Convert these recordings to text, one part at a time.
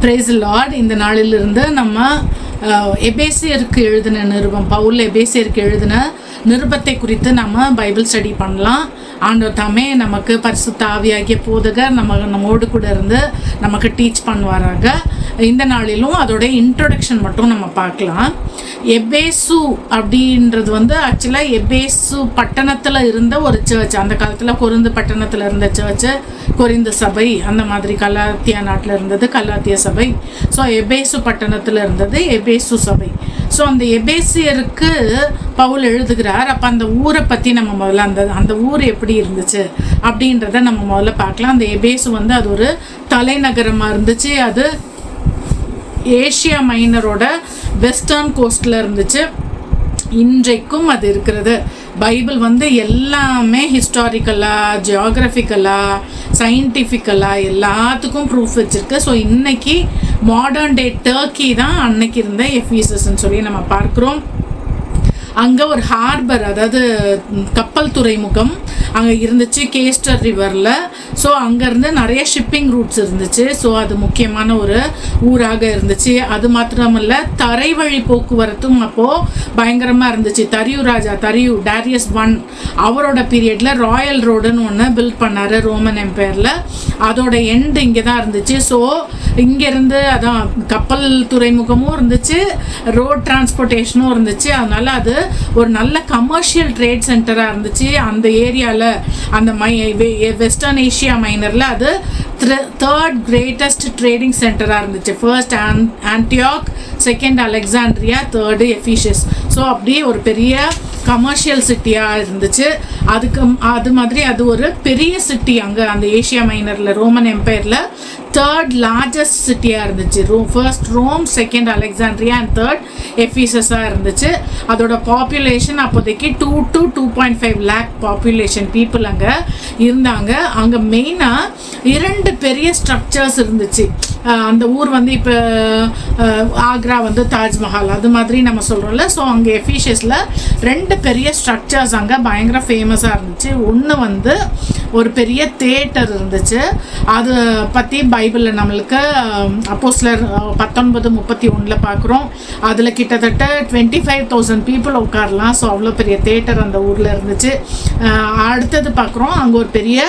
Price Lord. இந்த நாளிலிருந்து நம்ம எபேசியருக்கு எழுதின நிருபம், பவுல் எபேசியருக்கு எழுதின நிருபத்தை குறித்து நம்ம பைபிள் ஸ்டடி பண்ணலாம். ஆண்டவர் தாமே நமக்கு பரிசுத்த ஆவியாகிய போதகர் நம்மோடு கூட இருந்து நமக்கு டீச் பண்ணுவாராக. இந்த நாளிலும் அதோட இன்ட்ரொடக்ஷன் மட்டும் நம்ம பார்க்கலாம். எபேசு அப்படின்றது ஆக்சுவலாக எபேசு பட்டணத்தில் இருந்த ஒரு சர்ச். அந்த காலத்தில் கொரிந்து பட்டணத்தில் இருந்த சர்ச்சு, கொரிந்து சபை, அந்த மாதிரி கலாத்தியா நாட்டில் இருந்தது கலாத்திய சபை. ஸோ எபேசு பட்டணத்தில் இருந்தது எபேசு சபை. ஸோ அந்த எபேசியருக்கு பவுல் எழுதுகிறார். அப்போ அந்த ஊரை பற்றி நம்ம முதல்ல அந்த ஊர் எப்படி இருந்துச்சு அப்படின்றத நம்ம முதல்ல பார்க்கலாம். அந்த எபேசு அது ஒரு தலைநகரமாக இருந்துச்சு. அது ஏஷியா மைனரோட வெஸ்டர்ன் கோஸ்டில் இருந்துச்சு. இன்றைக்கும் அது இருக்கிறது. பைபிள் எல்லாமே ஹிஸ்டாரிக்கலாக, ஜியாகிரபிக்கலாக, சயின்டிஃபிக்கலாக எல்லாத்துக்கும் ப்ரூஃப் வச்சுருக்கு. ஸோ இன்றைக்கி மாடர்ன் டே டர்க்கி தான் அன்னைக்கு இருந்த எஃபீசஸ்ன்னு சொல்லி நம்ம பார்க்குறோம். அங்கே ஒரு ஹார்பர், அதாவது கப்பல் துறைமுகம் அங்கே இருந்துச்சு கேஸ்டர் ரிவரில். ஸோ அங்கேருந்து நிறைய ஷிப்பிங் ரூட்ஸ் இருந்துச்சு. ஸோ அது முக்கியமான ஒரு ஊராக இருந்துச்சு. அது மாத்திரமல்ல, தரை வழி போக்குவரத்தும் அப்போது பயங்கரமாக இருந்துச்சு. தரியு டேரியஸ் 1 அவரோட பீரியடில் ராயல் ரோடுன்னு ஒன்று பில்ட் பண்ணார் ரோமன் எம்பையரில். அதோட எண்டு இங்கே தான் இருந்துச்சு. ஸோ இங்கேருந்து அதான் கப்பல் துறைமுகமும் இருந்துச்சு, ரோட் டிரான்ஸ்போர்ட்டேஷனும் இருந்துச்சு. அதனால் அது ஒரு நல்ல கமர்ஷியல் ட்ரேட் சென்டராக இருந்துச்சு அந்த ஏரியாவில். அந்த வெஸ்டர்ன் ஏஷியா மைனரில் அது 3rd கிரேட்டஸ்ட் ட்ரேடிங் சென்டராக இருந்துச்சு. First Antioch, second Alexandria, 3rd Ephesus. So அப்படியே ஒரு பெரிய கமர்ஷியல் சிட்டியாக இருந்துச்சு. அது மாதிரி அது ஒரு பெரிய சிட்டி. அங்கே அந்த ஏஷியா மைனரில் ரோமன் எம்பையரில் 3rd லார்ஜஸ்ட் சிட்டியாக இருந்துச்சு. First Rome, second Alexandria and 3rd எஃபீசஸாக இருந்துச்சு. அதோட பாப்புலேஷன் அப்போதைக்கு 2 to 2.5 lakh பாப்புலேஷன் பீப்புள் அங்கே இருந்தாங்க. அங்கே மெயினாக 2 பெரிய ஸ்ட்ரக்சர்ஸ் இருந்துச்சு. அந்த ஊர் இப்போ ஆக்ரா தாஜ்மஹால் அது மாதிரி நம்ம சொல்கிறோம்ல. ஸோ அங்கே எஃபீஷியஸில் 2 பெரிய ஸ்ட்ரக்சர்ஸ் அங்கே பயங்கர ஃபேமஸாக இருந்துச்சு. ஒன்று ஒரு பெரிய தியேட்டர் இருந்துச்சு. அது பற்றி பைபிளில் நம்மளுக்கு அப்போஸ்தலர் 19:31 பார்க்குறோம். அதில் கிட்டத்தட்ட 25,000 பீப்புள் உட்காரலாம். ஸோ அவ்வளோ பெரிய தியேட்டர் அந்த ஊரில் இருந்துச்சு. அடுத்தது பார்க்குறோம், அங்கே ஒரு பெரிய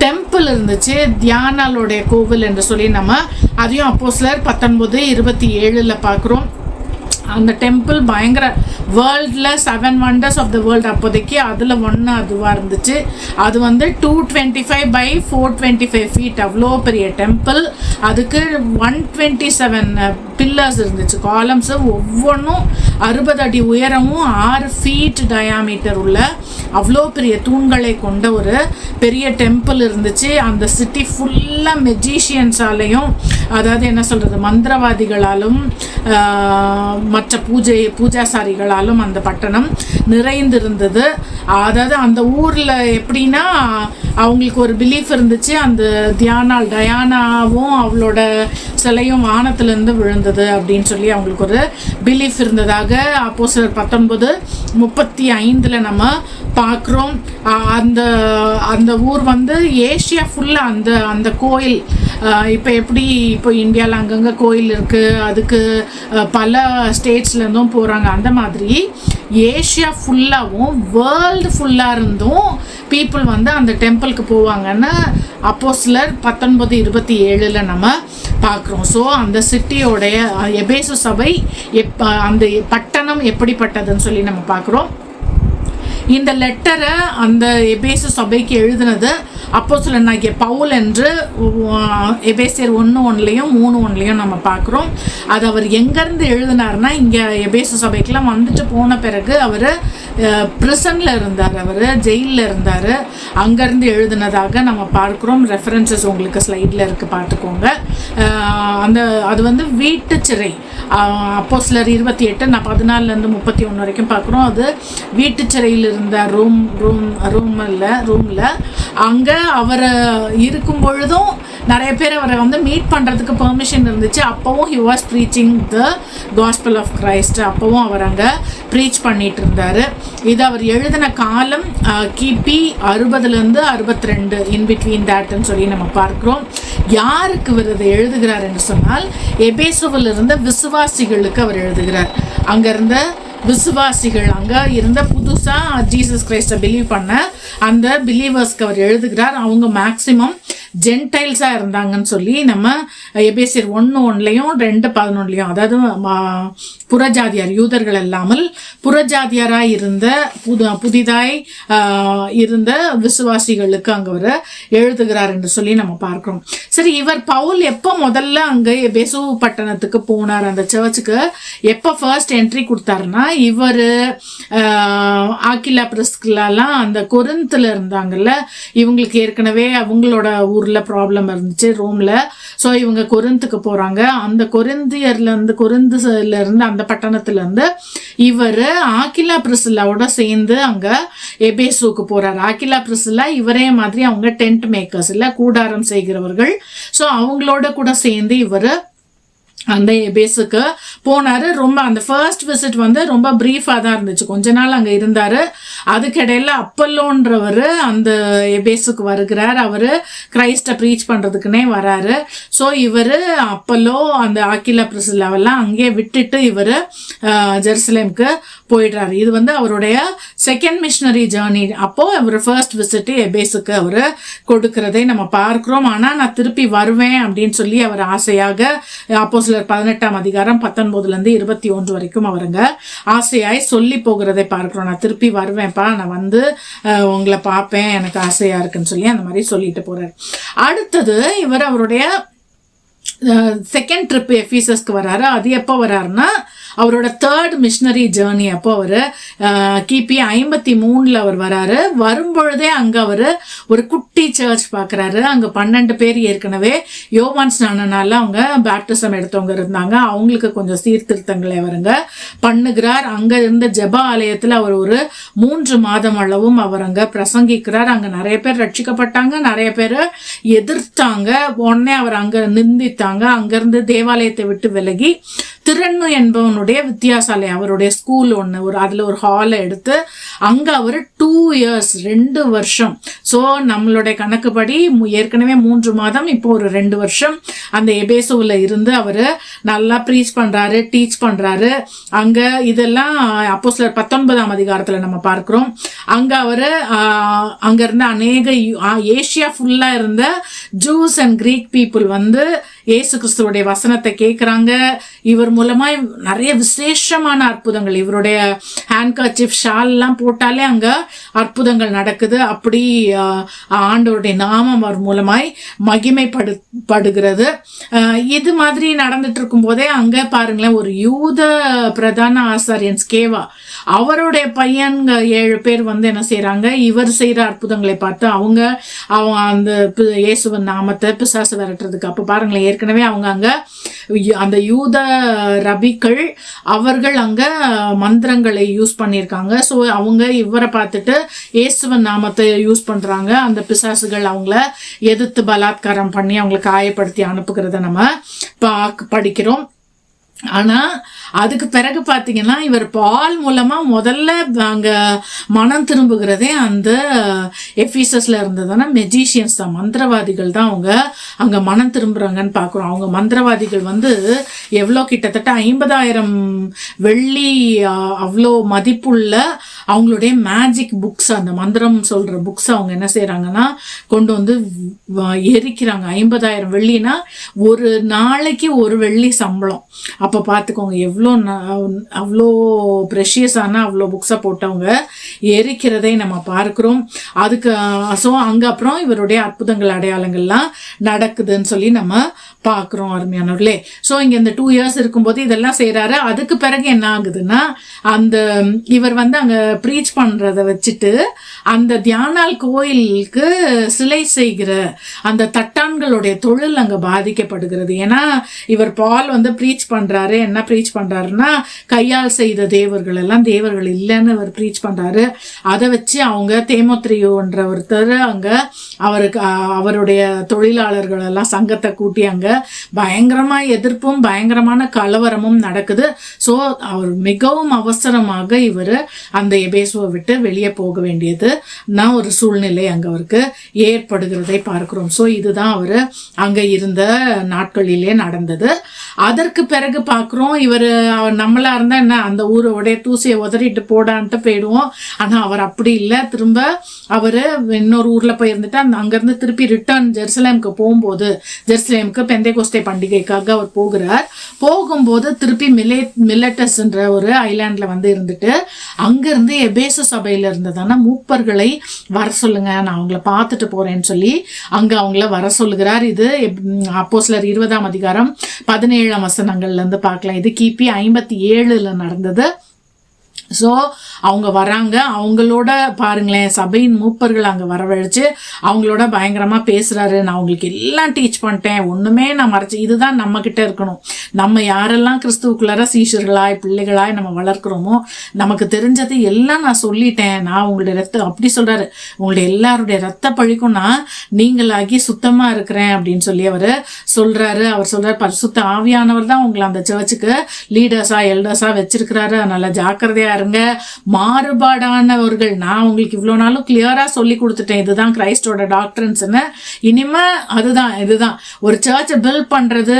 டெம்பிள் இருந்துச்சு, தியானாலோடைய கோவில் என்று சொல்லி நம்ம அதையும் அப்போஸ்தலர் 19:27 பார்க்குறோம். அந்த டெம்பிள் பயங்கர வேர்ல்டில் 7 wonders ஆஃப் த வேர்ல்டு அப்போதைக்கு அதில் ஒன்று அதுவாக இருந்துச்சு. அது 225 by 425 feet அவ்வளோ பெரிய டெம்பிள். அதுக்கு 127 பில்லர்ஸ் இருந்துச்சு, காலம்ஸு. ஒவ்வொன்றும் 60 அடி உயரமும் 6 feet டயாமீட்டர் உள்ள அவ்வளோ பெரிய தூண்களை கொண்ட ஒரு பெரிய டெம்பிள் இருந்துச்சு. அந்த சிட்டி ஃபுல்லாக மெஜிஷியன்ஸாலையும், அதாவது என்ன சொல்கிறது, மந்திரவாதிகளாலும் மற்ற பூஜாசாரிகளாலும் அந்த பட்டணம் நிறைந்திருந்தது. அதாவது அந்த ஊரில் எப்படின்னா அவங்களுக்கு ஒரு பிலீஃப் இருந்துச்சு, அந்த டயானாவும் அவளோட சிலையும் வானத்திலேருந்து விழுந்தது அப்படின்னு சொல்லி அவங்களுக்கு ஒரு பிலீஃப் இருந்ததாக அப்போஸ்தலர் 19:35 நம்ம பார்க்குறோம். அந்த ஊர் ஏஷியா ஃபுல்லாக அந்த கோயில், இப்போ இந்தியாவில் அங்கங்கே கோயில் இருக்குது, அதுக்கு பல ஸ்டேட்ஸ்லேருந்தும் போகிறாங்க. அந்த மாதிரி ஏஷியா ஃபுல்லாகவும் வேர்ல்டு ஃபுல்லாக இருந்தும் பீப்புள் அந்த டெம்பிளுக்கு போவாங்கன்னு அப்போஸ்தலர் 19:27 நம்ம பார்க்குறோம். ஸோ அந்த சிட்டியோடைய எபேசு சபை அந்த பட்டணம் எப்படிப்பட்டதுன்னு சொல்லி நம்ம பார்க்குறோம். இந்த லெட்டரை அந்த எபேசு சபைக்கு எழுதினது அப்போஸ்தலனாகிய பவுல் என்று எபேசியர் 1:1 3:1 நம்ம பார்க்குறோம். அது அவர் எங்கேருந்து எழுதினார்னா, இங்கே எபேசு சபைக்கெலாம் போன பிறகு அவர் ப்ரிசனில் இருந்தார், அவர் ஜெயிலில் இருந்தார். அங்கேருந்து எழுதினதாக நம்ம பார்க்குறோம். ரெஃபரன்சஸ் உங்களுக்கு ஸ்லைடில் இருக்குது, பார்த்துக்கோங்க. அது வீட்டு சிறை. அப்போஸ்தலர் 28 நான் 14-31 வரைக்கும் பார்க்குறோம். அது வீட்டு சிறையில் இருந்த ரூமில் அங்கே அவர் இருக்கும் பொழுதும் நிறைய பேர் அவரை மீட் பண்ணுறதுக்கு பெர்மிஷன் இருந்துச்சு. அப்போவும் he was preaching the gospel of Christ. அப்போவும் அவர் அங்கே ப்ரீச் பண்ணிட்டு இருந்தார். இது அவர் எழுதின காலம் கிபி 60 62 இன் பிட்வீன் தேட்னு சொல்லி நம்ம பார்க்கிறோம். யாருக்கு இவர் இதை எழுதுகிறார் என்று சொன்னால் எபேசுவில் இருந்த விசுவாசிகளுக்கு அவர் எழுதுகிறார். அங்க இருந்த விசுவாசிகள், அங்கே இருந்த புதுசாக ஜீசஸ் கிரைஸ்டை பிலீவ் பண்ண அந்த பிலீவர்ஸ்க்கு அவர் எழுதுகிறார். அவங்க மேக்சிமம் ஜென்டைல்ஸாக இருந்தாங்கன்னு சொல்லி நம்ம எபேசியர் 1:1 2:11, அதாவது புறஜாதியார், யூதர்கள் இல்லாமல் புறஜாதியாராக இருந்த புதிதாய் இருந்த விசுவாசிகளுக்கு அங்கே அவர் எழுதுகிறார் என்று சொல்லி நம்ம பார்க்கிறோம். சரி, இவர் பவுல் எப்போ முதல்ல அங்கே எபேசு பட்டணத்துக்கு போனார், அந்த சர்ச்சுக்கு எப்போ ஃபர்ஸ்ட் என்ட்ரி கொடுத்தாருன்னா, இவர் ஆக்கிலா பிரிஸ்கிலாலாம் அந்த கொரிந்தில் இருந்தாங்கல்ல, இவங்களுக்கு ஏற்கனவே அவங்களோட ஊரில் ப்ராப்ளம் இருந்துச்சு ரோமில். ஸோ இவங்க கொரிந்துக்கு போகிறாங்க. அந்த கொரிந்துலேருந்து அந்த பட்டணத்துலேருந்து இவர் ஆக்கிலா பிரிசில்லாவோட சேர்ந்து அங்கே எபேசுக்கு போகிறார். ஆக்கிலா பிரிசில்லா இவரே மாதிரி அவங்க டென்ட் மேக்கர்ஸ் இல்லை, கூடாரம் செய்கிறவர்கள். ஸோ அவங்களோட கூட சேர்ந்து இவர் அந்த எபேசுக்கு போனார். ரொம்ப அந்த ஃபர்ஸ்ட் விசிட் வந்து ரொம்ப ப்ரீஃபாக தான் இருந்துச்சு, கொஞ்ச நாள் அங்கே இருந்தார். அதுக்கிடையில் அப்பல்லோன்றவர் அந்த எபேசுக்கு வருகிறார். அவர் கிரைஸ்டை ப்ரீச் பண்ணுறதுக்குன்னே வராரு. ஸோ இவர் அப்பல்லோ அந்த ஆக்கிலா பிரிசில்லாவெல்லாம் அங்கேயே விட்டுட்டு இவர் ஜெருசலேமுக்கு போயிடுறாரு. இது வந்து அவருடைய செகண்ட் மிஷனரி ஜேர்னி. அப்போது அவர் ஃபர்ஸ்ட் விசிட்டு எபேசுக்கு அவர் கொடுக்கிறதை நம்ம பார்க்குறோம். ஆனால் நான் திருப்பி வருவேன் அப்படின்னு சொல்லி அவர் ஆசையாக அப்போஸ்தலர் 18:19 21 வரைக்கும் அவருங்க ஆசையாய் சொல்லி போகிறதை பார்க்குறோம். நான் திருப்பி வருவேன்ப்பா, நான் வந்து உங்களை பார்ப்பேன், எனக்கு ஆசையாக இருக்குன்னு சொல்லி அந்த மாதிரி சொல்லிட்டு போகிறார். அடுத்தது இவர் அவருடைய செகண்ட் ட்ரிப் எஃபீசஸ்க்கு வராரு. அது எப்போ வராருன்னா அவரோட தேர்ட் மிஷனரி ஜேர்னி அப்போ அவர் கிபி 53 அவர் வராரு. வரும்பொழுதே அங்கே அவர் ஒரு குட்டி சர்ச் பார்க்குறாரு. அங்கே 12 பேர் ஏற்கனவே யோவான் ஸ்நானனால அவங்க பேப்டிசம் எடுத்தவங்க இருந்தாங்க. அவங்களுக்கு கொஞ்சம் சீர்திருத்தங்களை அவருங்க பண்ணுகிறார். அங்கே இருந்த ஜெப ஆலயத்தில் அவர் ஒரு 3 மாதம் அளவும் அவர் அங்கே பிரசங்கிக்கிறார். அங்கே நிறைய பேர் ரட்சிக்கப்பட்டாங்க, நிறைய பேர் எதிர்த்தாங்க. உடனே அவர் அங்கே நிந்தித்தாங்க. அங்கேருந்து தேவாலயத்தை விட்டு விலகி திறன்னு என்பவனுடைய வித்தியாசாலயம், அவருடைய ஸ்கூல் ஒன்று, அதில் ஒரு ஹாலை எடுத்து அங்கே அவர் 2 years 2 வருஷம். ஸோ நம்மளுடைய கணக்குப்படி ஏற்கனவே 3 மாதம், இப்போ ஒரு 2 வருஷம் அந்த எபேசுவில் இருந்து அவர் நல்லா ப்ரீச் பண்ணுறாரு, டீச் பண்ணுறாரு. அங்கே இதெல்லாம் அப்போஸ்தலர் 19ஆம் அதிகாரத்தில் நம்ம பார்க்குறோம். அங்கே அவர் அங்கே இருந்த அநேக ஏஷியா ஃபுல்லாக இருந்த ஜூஸ் அண்ட் கிரீக் பீப்புள் வந்து இயேசு கிறிஸ்துவோடைய வசனத்தை கேட்குறாங்க. இவர் மூலமாக நிறைய விசேஷமான அற்புதங்கள், இவருடைய ஹேண்ட்கர்ச்சிஃப் ஷால்லாம் போட்டாலே அங்கே அற்புதங்கள் நடக்குது. அப்படி ஆண்டவருடைய நாமம் அவர் மூலமாய் மகிமைப்படுகிறது. இது மாதிரி நடந்துட்டு இருக்கும் போதே அங்கே பாருங்களேன், ஒரு யூத பிரதான ஆசாரியன் ஸ்கேவா, அவருடைய பையன்க 7 பேர் வந்து என்ன செய்கிறாங்க, இவர் செய்கிற அற்புதங்களை பார்த்து அவங்க அந்த இயேசுவின் நாமத்தை பிசாசு விரட்டுறதுக்கு, அப்போ பாருங்களேன் ஏற்கனவே அவங்க அங்கே அந்த யூத ரபிக்கள் அவர்கள் அங்கே மந்திரங்களை யூஸ் பண்ணியிருக்காங்க. ஸோ அவங்க இவரை பார்த்துட்டு இயேசுவின் நாமத்தை யூஸ் பண்ணுறாங்க. அந்த பிசாசுகள் அவங்கள எதிர்த்து பலாத்காரம் பண்ணி அவங்களை காயப்படுத்தி அனுப்புகிறத நம்ம படிக்கிறோம். ஆனால் அதுக்கு பிறகு பார்த்தீங்கன்னா இவர் பால் மூலமாக முதல்ல அங்கே மனம் திரும்புகிறதே அந்த எஃபீசஸில் இருந்ததுன்னா மெஜிஷியன்ஸ் தான், மந்திரவாதிகள் தான் அவங்க அங்கே மனம் திரும்புகிறாங்கன்னு பார்க்குறோம். அவங்க மந்திரவாதிகள் வந்து எவ்வளோ கிட்டத்தட்ட 50,000 வெள்ளி அவ்வளோ மதிப்புள்ள அவங்களுடைய மேஜிக் புக்ஸ், அந்த மந்திரம் சொல்கிற புக்ஸ் அவங்க என்ன செய்கிறாங்கன்னா கொண்டு வந்து எரிக்கிறாங்க. 50,000 வெள்ளினா ஒரு நாளைக்கு 1 வெள்ளி சம்பளம். அப்போ பார்த்துக்கோங்க அவ்வளோ ப்ரெஷியஸான அவ்வளோ புக்ஸை போட்டவங்க எரிக்கிறதை நம்ம பார்க்குறோம். அதுக்கு ஸோ அங்கே அப்புறம் இவருடைய அற்புதங்கள் அடையாளங்கள்லாம் நடக்குதுன்னு சொல்லி நம்ம பார்க்குறோம் அருமையானவர்களே. ஸோ இங்கே இந்த 2 years இருக்கும்போது இதெல்லாம் செய்கிறாரு. அதுக்கு பிறகு என்ன ஆகுதுன்னா அந்த இவர் வந்து அங்கே ப்ரீச் பண்ணுறதை வச்சுட்டு அந்த தியானால் கோயிலுக்கு சிலை செய்கிற அந்த தட்டான்களுடைய தொழில் அங்கே பாதிக்கப்படுகிறது. ஏன்னா இவர் பால் வந்து ப்ரீச் பண்ணுறாரு, பண்றாரு. என்ன ப்ரீச் பண்றாருன்னா, கையால் செய்த தேவர்கள் எல்லாம் தேவர்கள் இல்லைன்னு அவர் ப்ரீச் பண்றாரு. அதை வச்சு அவங்க தேமோத்திரியோன்ற ஒருத்தர் அங்க அவருடைய தொழிலாளர்கள் எல்லாம் சங்கத்தை கூட்டி அங்க பயங்கரமா எதிர்ப்பும் பயங்கரமான கலவரமும் நடக்குது. ஸோ அவர் மிகவும் அவசரமாக இவர் அந்த எபேசுவை விட்டு வெளியே போக வேண்டியது ஒரு சூழ்நிலை அங்க அவருக்கு ஏற்படுகிறதை பார்க்கிறோம். ஸோ இதுதான் அவர் அங்க இருந்த நாட்களிலே நடந்தது. அதற்கு பிறகு பார்க்குறோம், இவர் நம்மளா இருந்தா என்ன அந்த ஊரோடைய தூசியை உதறிட்டு போடான்ட்டு போயிடுவோம். ஆனா அவர் அப்படி இல்லை. திரும்ப அவர் இன்னொரு ஊர்ல போய் இருந்துட்டு அங்கிருந்து திருப்பி ரிட்டர்ன் ஜெருசலேமுக்கு போகும்போது, ஜெருசலேமுக்கு பெந்தேகோஸ்தே பண்டிகைக்காக அவர் போகிறார். போகும்போது திருப்பி மில்லட்டஸ்ன்ற ஒரு ஐலாண்ட்ல வந்து இருந்துட்டு அங்கிருந்து எபேசு சபையில இருந்ததான மூப்பர்களை வர சொல்லுங்க, நான் அவங்கள பார்த்துட்டு போறேன்னு சொல்லி அங்க அவங்கள வர சொல்லுகிறார். இது அப்போஸ்தலர் 20ஆம் அதிகாரம் 17ஆம் வசனங்கள்ல இருந்து பார்க்கலாம். இது கிபி 57 நடந்தது. ஸோ அவங்க வராங்க, அவங்களோட பாருங்களேன் சபையின் மூப்பர்கள் அங்கே வரவழைச்சு அவங்களோட பயங்கரமாக பேசுகிறாரு. நான் அவங்களுக்கு எல்லாம் டீச் பண்ணிட்டேன், ஒன்றுமே நான் மறைச்சி. இதுதான் நம்மக்கிட்ட இருக்கணும். நம்ம யாரெல்லாம் கிறிஸ்துவுக்குள்ளார சீஷர்களாய் பிள்ளைகளாய் நம்ம வளர்க்குறோமோ நமக்கு தெரிஞ்சது எல்லாம் நான் சொல்லிட்டேன். நான் உங்களுடைய ரத்தம் அப்படி சொல்கிறாரு, உங்களுடைய எல்லாருடைய ரத்த பழிக்கும்னா நீங்களாகி சுத்தமாக இருக்கிறேன் அப்படின்னு சொல்லி அவர் சொல்கிறாரு. அவர் சொல்கிறார், பரிசுத்த ஆவியானவர் தான் உங்களை அந்த சர்ச்சுக்கு லீடர்ஸாக எல்டர்ஸாக வச்சிருக்கிறாரு. அதனால் ஜாக்கிரதையாக மாறுபாடானவர்கள். நான் உங்களுக்கு இவ்வளோ நாளும் கிளியரா சொல்லி கொடுத்துட்டேன், இதுதான் கிரைஸ்டோட டாக்டர்ன்ஸ்னு. இனிமே இதுதான் ஒரு சர்ச்சை பில்ட் பண்றது,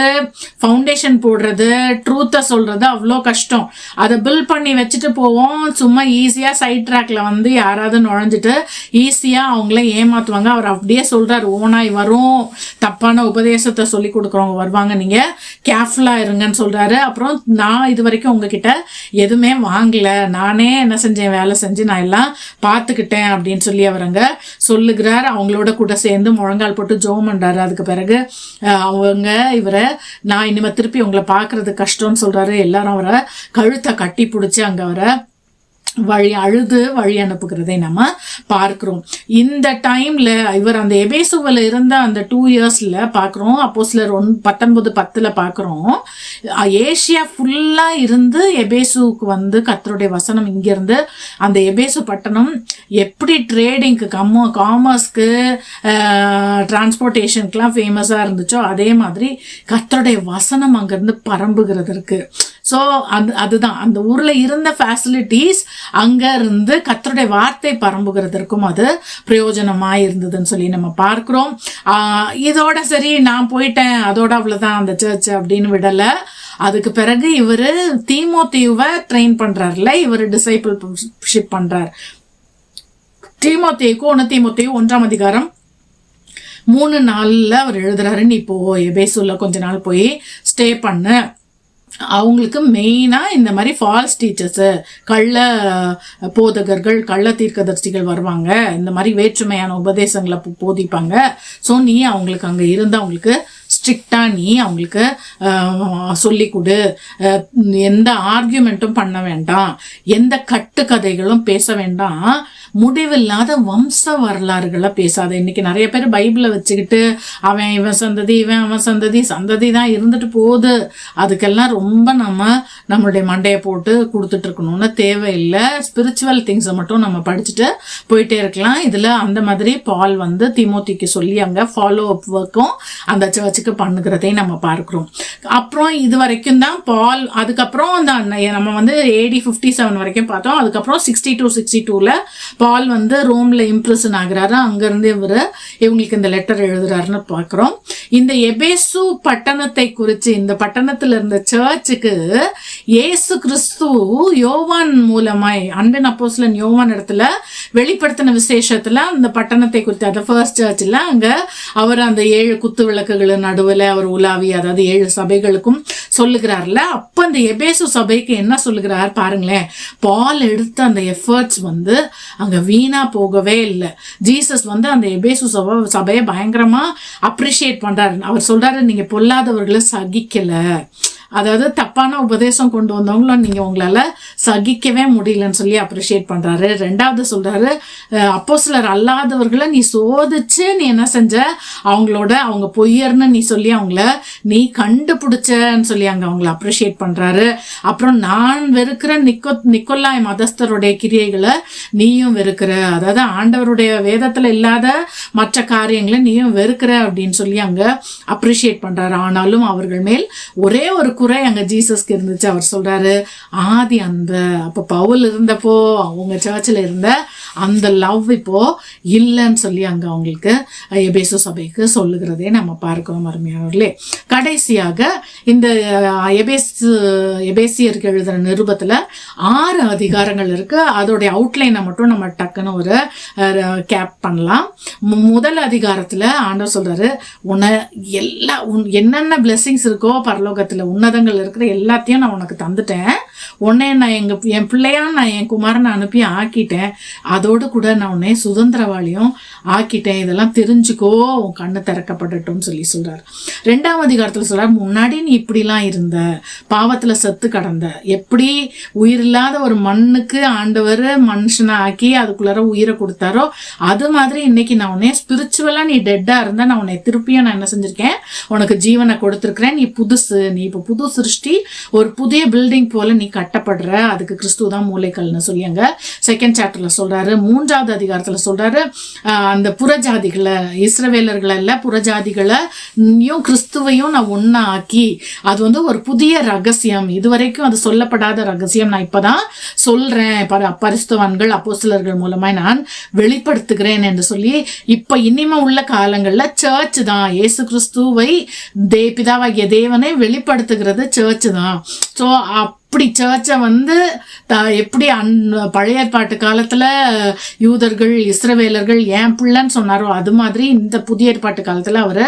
ஃபவுண்டேஷன் போடுறது, ட்ரூத்தை சொல்றது அவ்வளோ கஷ்டம். அதை பில்ட் பண்ணி வச்சுட்டு போவோம். சும்மா ஈஸியா சைட் ட்ராக்ல வந்து யாராவது நுழைஞ்சிட்டு ஈஸியா அவங்கள ஏமாத்துவாங்க. அவர் அப்படியே சொல்றாரு, ஓனாய் வரும், தப்பான உபதேசத்தை சொல்லி கொடுக்குறவங்க வருவாங்க, நீங்க கேர்ஃபுல்லா இருங்கன்னு சொல்றாரு. அப்புறம் நான் இது வரைக்கும் உங்ககிட்ட எதுவுமே வாங்கல, நானே என்ன செஞ்சேன், வேலை செஞ்சு நான் எல்லாம் பார்த்துக்கிட்டேன் அப்படின்னு சொல்லி அவர் அங்கே சொல்லுகிறார். அவங்களோட கூட சேர்ந்து முழங்கால் போட்டு ஜெபம் பண்றாரு. அதுக்கு பிறகு அவங்க இவரை, நான் இனிமேல் திருப்பி உங்களை பார்க்கறது கஷ்டம்னு சொல்றாரு. எல்லாரும் அவரை கழுத்தை கட்டி பிடிச்சி அங்கே அவரை வழி அனுப்புகிறதை நம்ம பார்க்கிறோம். இந்த டைம்ல இவர் அந்த எபேசுவில் இருந்த அந்த 2 இயர்ஸ்ல பார்க்குறோம். அப்போஸ்தலர் 19:10 பார்க்குறோம், ஏசியா ஃபுல்லா இருந்து எபேசுக்கு வந்து கர்த்தருடைய வசனம் இங்கிருந்து அந்த எபேசு பட்டணம் எப்படி ட்ரேடிங்க்கு காமர்ஸ்க்கு டிரான்ஸ்போர்ட்டேஷனுக்குலாம் ஃபேமஸாக இருந்துச்சோ அதே மாதிரி கர்த்தருடைய வசனம் அங்கேருந்து பரம்புகிறதற்கு. ஸோ அதுதான் அந்த ஊரில் இருந்த ஃபேசிலிட்டிஸ் அங்கே இருந்து கர்த்தருடைய வார்த்தை பரம்புகிறதற்கும் அது பிரயோஜனமாக இருந்ததுன்னு சொல்லி நம்ம பார்க்குறோம். இதோட சரி நான் போயிட்டேன், அதோட அவ்வளோதான் அந்த சர்ச் அப்படின்னு விடலை. அதுக்கு பிறகு இவர் தீமோத்தேயுவை ட்ரெயின் பண்ணுறாருல, இவர் டிசைபிள்ஷிப் பண்ணுறார். தீமோத்தேயுக்கு 1 தீமோத்தேயு 1ஆம் அதிகாரம் 3 நாளில் அவர் எழுதுறாரு, நீ இப்போ எபேசுல கொஞ்ச நாள் போய் ஸ்டே பண்ணு. அவங்களுக்கு மெயினாக இந்த மாதிரி ஃபால்ஸ் டீச்சர்ஸு, கள்ள போதகர்கள், கள்ள தீர்க்கதரிசிகள் வருவாங்க, இந்த மாதிரி வேற்றுமையான உபதேசங்களை போதிப்பாங்க. ஸோ நீ அவங்களுக்கு அங்கே இருந்து அவங்களுக்கு ஸ்ட்ரிக்டாக நீ அவங்களுக்கு சொல்லி கொடு. எந்த ஆர்கியூமெண்ட்டும் பண்ண வேண்டாம், எந்த கட்டுக்கதைகளும் பேச வேண்டாம், முடிவில்லாத வம்ச வரலாறுகளை பேசாத. இன்னைக்கு நிறைய பேர் பைபிளை வச்சுக்கிட்டு அவன் இவன் சந்ததி, இவன் அவன் சந்ததி தான் இருந்துட்டு போகுது. அதுக்கெல்லாம் ரொம்ப நம்மளுடைய மண்டையை போட்டு கொடுத்துட்டு இருக்கணும்னு தேவையில்லை. ஸ்பிரிச்சுவல் திங்ஸை மட்டும் நம்ம படிச்சுட்டு போயிட்டே இருக்கலாம். இதில் அந்த மாதிரி பால் வந்து தீமோத்திக்கு சொல்லி அங்கே ஃபாலோ அப் ஒர்க்கும் அந்த சர்ச்சுக்கு பண்ணுகிறதை நம்ம பார்க்குறோம். அப்புறம் இது வரைக்கும் தான் பால். அதுக்கப்புறம் நம்ம வந்து AD 57 வரைக்கும் பார்த்தோம். அதுக்கப்புறம் 62 பால் வந்து ரோம்ல இம்ப்ரெஷன் ஆகிறாரு. அங்கிருந்து இவங்களுக்கு இந்த லெட்டர் எழுதுறாருன்னு பார்க்குறோம். இந்த எபேசு பட்டணத்தை குறித்து, இந்த பட்டணத்தில் இருந்த சர்ச்சுக்கு இயேசு கிறிஸ்து யோவான் மூலமாய் அன்பின் அப்போஸ்தலன் யோவான் இடத்துல வெளிப்படுத்தின விசேஷத்துல அந்த பட்டணத்தை குறித்து, அந்த ஃபர்ஸ்ட் சர்ச்சில் அங்கே அவர் அந்த 7 குத்து விளக்குகள் நடுவில் அவர் உலாவி, அதாவது 7 சபைகளுக்கும் சொல்லுகிறார்ல. அப்போ அந்த எபேசு சபைக்கு என்ன சொல்லுகிறார் பாருங்களேன். பால் எடுத்த அந்த எஃபர்ட்ஸ் வந்து அங்கே வீணா போகவே இல்லை. ஜீசஸ் வந்து அந்த எபேசு சபையை பயங்கரமா அப்ரிஷியேட் பண்றாரு. அவர் சொல்றாரு, நீங்க பொல்லாதவர்களை சகிக்கல, அதாவது தப்பான உபதேசம் கொண்டு வந்தவங்களும் நீங்கள் உங்களால் சகிக்கவே முடியலன்னு சொல்லி அப்ரிஷியேட் பண்ணுறாரு. ரெண்டாவது சொல்கிறாரு, அப்போஸ்தலர் அல்லாதவர்களை நீ சோதிச்சு நீ என்ன செஞ்ச, அவங்க பொய்யர்னு நீ சொல்லி அவங்கள நீ கண்டுபிடிச்சன்னு சொல்லி அங்கே அவங்கள அப்ரிஷியேட் பண்ணுறாரு. அப்புறம் நான் வெறுக்கிற நிக்கோலாய் மதஸ்தருடைய கிரியைகளை நீயும் வெறுக்கிற, அதாவது ஆண்டவருடைய வேதத்தில் இல்லாத மற்ற காரியங்களை நீயும் வெறுக்கிற அப்படின்னு சொல்லி அங்கே அப்ரிஷியேட் பண்ணுறாரு. ஆனாலும் அவர்கள் மேல் ஒரே ஒரு குறை அங்கே ஜீசஸ்க்கு இருந்துச்சு. அவர் சொல்கிறாரு, ஆதி அன்பு. அப்போ பவுல் இருந்தப்போ அவங்க சர்ச்சில் இருந்த அந்த லவ் இப்போ இல்லைன்னு சொல்லி அங்கே அவங்களுக்கு எபேசு சபைக்கு சொல்லுகிறதே நம்ம பார்க்கிறோம் அருமையானவர்களே. கடைசியாக இந்த எபேசியருக்கு எழுதுகிற நிருபத்தில் 6 அதிகாரங்கள் இருக்குது. அதோடைய அவுட்லைனை மட்டும் நம்ம டக்குன்னு ஒரு கேப் பண்ணலாம். முதல் அதிகாரத்தில் ஆண்டவர் சொல்கிறாரு, என்னென்ன பிளெஸிங்ஸ் இருக்கோ பரலோகத்தில் உன்னதங்கள் இருக்கிற எல்லாத்தையும் நான் உனக்கு தந்துட்டேன். உன்னை நான் என் பிள்ளையா நான் என் குமாரனை அனுப்பி ஆக்கிட்டேன். அதோடு கூட நான் உன்னை சுதந்திரவாளியும் ஆக்கிட்டேன். இதெல்லாம் தெரிஞ்சுக்கோ, உன் கண்ணு திறக்கப்படட்டும்னு சொல்லி சொல்கிறார். 2ஆம் அதிகாரத்தில் சொல்கிறார், முன்னாடி நீ இப்படிலாம் இருந்த, பாவத்தில் செத்து கடந்த, எப்படி உயிரில்லாத ஒரு மண்ணுக்கு ஆண்டவர் மனுஷனை ஆக்கி அதுக்குள்ளார உயிரை கொடுத்தாரோ அது மாதிரி இன்னைக்கு நான் உன்னை ஸ்பிரிச்சுவலாக நீ டெட்டாக இருந்தால் நான் உன்னை திருப்பியும் நான் என்ன செஞ்சுருக்கேன், உனக்கு ஜீவனை கொடுத்துருக்குறேன். நீ இப்போ புது சிருஷ்டி, ஒரு புதிய பில்டிங் போல நீ கட்டப்படுற, அதுக்கு கிறிஸ்துவ தான் மூளைக்கல்னு சொல்லி அங்க 2nd சாப்டர்ல சொல்றாரு. 3ஆவது அதிகாரத்துல சொல்றாரு, அந்த புறஜாதிகளை, இஸ்ரவேலர்களை இல்ல புறஜாதிகளையும் கிறிஸ்துவையும் நான் ஒன்னா ஆக்கி, அது ஒரு புதிய ரகசியம், இதுவரைக்கும் அது சொல்லப்படாத ரகசியம் நான் இப்பதான் சொல்றேன், பரிசுத்தவான்கள் அப்போஸ்தலர்கள் மூலமாய் நான் வெளிப்படுத்துகிறேன் என்று சொல்லி இப்ப இனிமே உள்ள காலங்கள்ல சர்ச் தான் இயேசு கிறிஸ்துவை பிதாவாகிய தேவனை வெளிப்படுத்துகிறது சர்ச் தான். ஸோ அப்படி சர்ச்சை எப்படி பழைய ஏற்பாட்டு காலத்தில் யூதர்கள் இஸ்ரவேலர்கள் ஏன் பிள்ளைன்னு சொன்னாரோ அது மாதிரி இந்த புதிய ஏற்பாட்டு காலத்தில் அவர்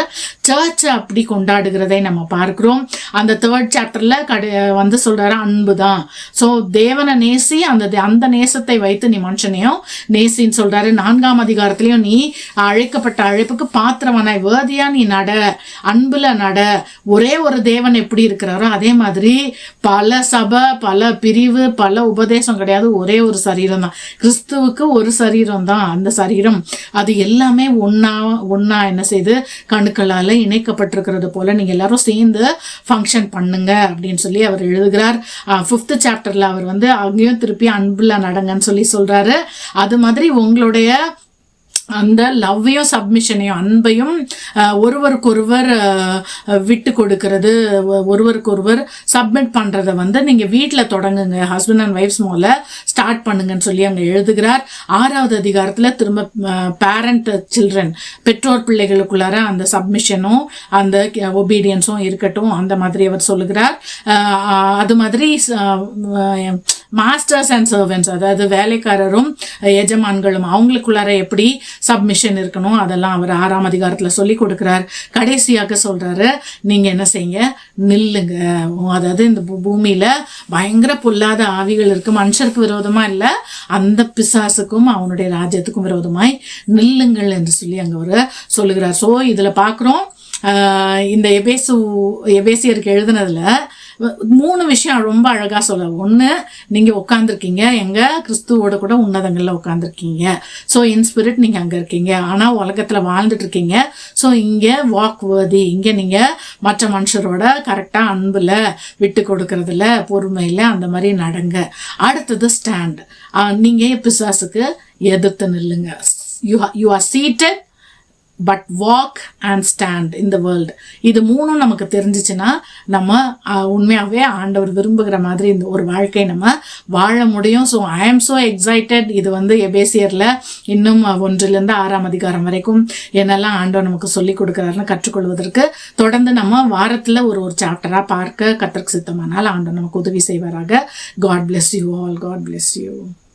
சர்ச்சை அப்படி கொண்டாடுகிறதை நம்ம பார்க்கிறோம். அந்த 3rd சாப்டரில் சொல்கிறாரு, அன்பு தான். ஸோ தேவனை நேசி, அந்த நேசத்தை வைத்து நீ மனுஷனையும் நேசின்னு சொல்கிறாரு. 4ஆம் அதிகாரத்துலையும் நீ அழைக்கப்பட்ட அழைப்புக்கு பாத்திரவனாய் வேதியா நீ நட, அன்புல நட. ஒரே ஒரு தேவன் எப்படி இருக்கிறாரோ அதே மாதிரி பல சபை, பல பிரிவு, பல உபதேசம் கிடையாது. ஒரே ஒரு சரீரம் தான், கிறிஸ்துவுக்கு ஒரு சரீரம் தான். அந்த சரீரம் அது எல்லாமே ஒன்னா என்ன செய்து கணுக்களால இணைக்கப்பட்டிருக்கிறது போல நீங்க எல்லாரும் சேர்ந்து ஃபங்க்ஷன் பண்ணுங்க அப்படின்னு சொல்லி அவர் எழுதுகிறார். 5th சாப்டர்ல அவர் அங்கேயும் திருப்பி அன்புல நடங்கன்னு சொல்லி சொல்றாரு. அது மாதிரி உங்களுடைய அந்த லவ்வையும் சப்மிஷனையும் அன்பையும் ஒருவருக்கொருவர் விட்டு கொடுக்கறது, ஒருவருக்கொருவர் சப்மிட் பண்ணுறதை நீங்கள் வீட்டில் தொடங்குங்க, ஹஸ்பண்ட் அண்ட் ஒய்ஃப்ஸ் மூலம் ஸ்டார்ட் பண்ணுங்கன்னு சொல்லி அங்கே எழுதுகிறார். 6ஆவது அதிகாரத்தில் திரும்ப பேரண்ட் சில்ட்ரன், பெற்றோர் பிள்ளைகளுக்குள்ளார அந்த சப்மிஷனும் அந்த ஒபீடியன்ஸும் இருக்கட்டும் அந்த மாதிரி அவர் சொல்லுகிறார். அது மாதிரி மாஸ்டர்ஸ் அண்ட் சர்வன்ட்ஸ், அதாவது வேலைக்காரரும் எஜமான்களும் அவங்களுக்குள்ளார எப்படி சப்மிஷன் இருக்கணும் அதெல்லாம் அவர் 6ஆம் அதிகாரத்தில் சொல்லி கொடுக்குறார். கடைசியாக சொல்கிறாரு, நீங்கள் என்ன செய்யுங்க, நில்லுங்க. அதாவது இந்த பூமியில் பயங்கர பொல்லாத ஆவிகள் இருக்குது, மனுஷருக்கு விரோதமாக இல்லை, அந்த பிசாசுக்கும் அவனுடைய ராஜ்யத்துக்கும் விரோதமாய் நில்லுங்கள் என்று சொல்லி அங்கே அவர் சொல்லுகிறார். ஸோ இதில் பார்க்குறோம், இந்த எபேசியருக்கு எழுதுனதில் 3 விஷயம் ரொம்ப அழகாக சொல்ல. ஒன்று, நீங்கள் உட்காந்துருக்கீங்க எங்கள் கிறிஸ்துவோட கூட உன்னதங்களில் உட்காந்துருக்கீங்க. ஸோ இன் ஸ்பிரிட் நீங்கள் அங்கே இருக்கீங்க, ஆனால் உலகத்தில் வாழ்ந்துட்டு இருக்கீங்க. ஸோ இங்கே வாக் வேர்தி, இங்கே நீங்கள் மற்ற மனுஷரோட கரெக்டாக அன்பில் விட்டு கொடுக்கறதுல பொறுமையில் அந்த மாதிரி நடங்க. அடுத்தது ஸ்டாண்ட், நீங்கள் பிசாசுக்கு எதிர்த்து நில்லுங்க. You are seated but walk and stand in the world. இது 3 நமக்கு தெரிஞ்சிச்சுன்னா நம்ம உண்மையாகவே ஆண்டவர் விரும்புகிற மாதிரி இந்த ஒரு வாழ்க்கை நம்ம வாழ முடியும். So I am so excited. இது எபேசியரில் இன்னும் 1லேருந்து 6ஆம் அதிகாரம் வரைக்கும் என்னெல்லாம் ஆண்டவர் நமக்கு சொல்லி கொடுக்குறாருன்னு கற்றுக்கொள்வதற்கு தொடர்ந்து நம்ம வாரத்தில் ஒரு சாப்டராக பார்க்க கர்த்தருக்கு சித்தமானால் ஆண்டவர் நமக்கு உதவி செய்வாராக. God bless you all. God bless you.